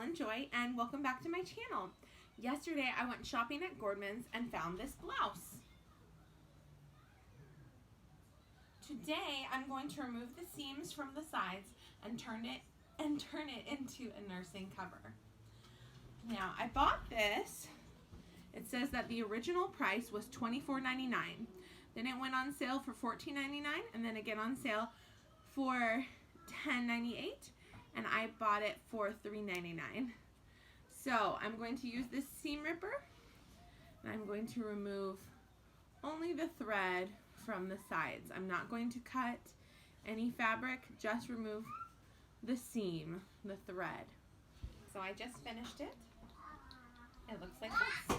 and Joy, and welcome back to my channel. Yesterday I went shopping at Gordman's and found this blouse. Today I'm going to remove the seams from the sides and turn it into a nursing cover. Now I bought this. It says that the original price was $24.99. Then it went on sale for $14.99 and then again on sale for $10.98. And I bought it for $3.99. So I'm going to use this seam ripper and I'm going to remove only the thread from the sides. I'm not going to cut any fabric, just remove the seam, the thread. So I just finished it. It looks like this.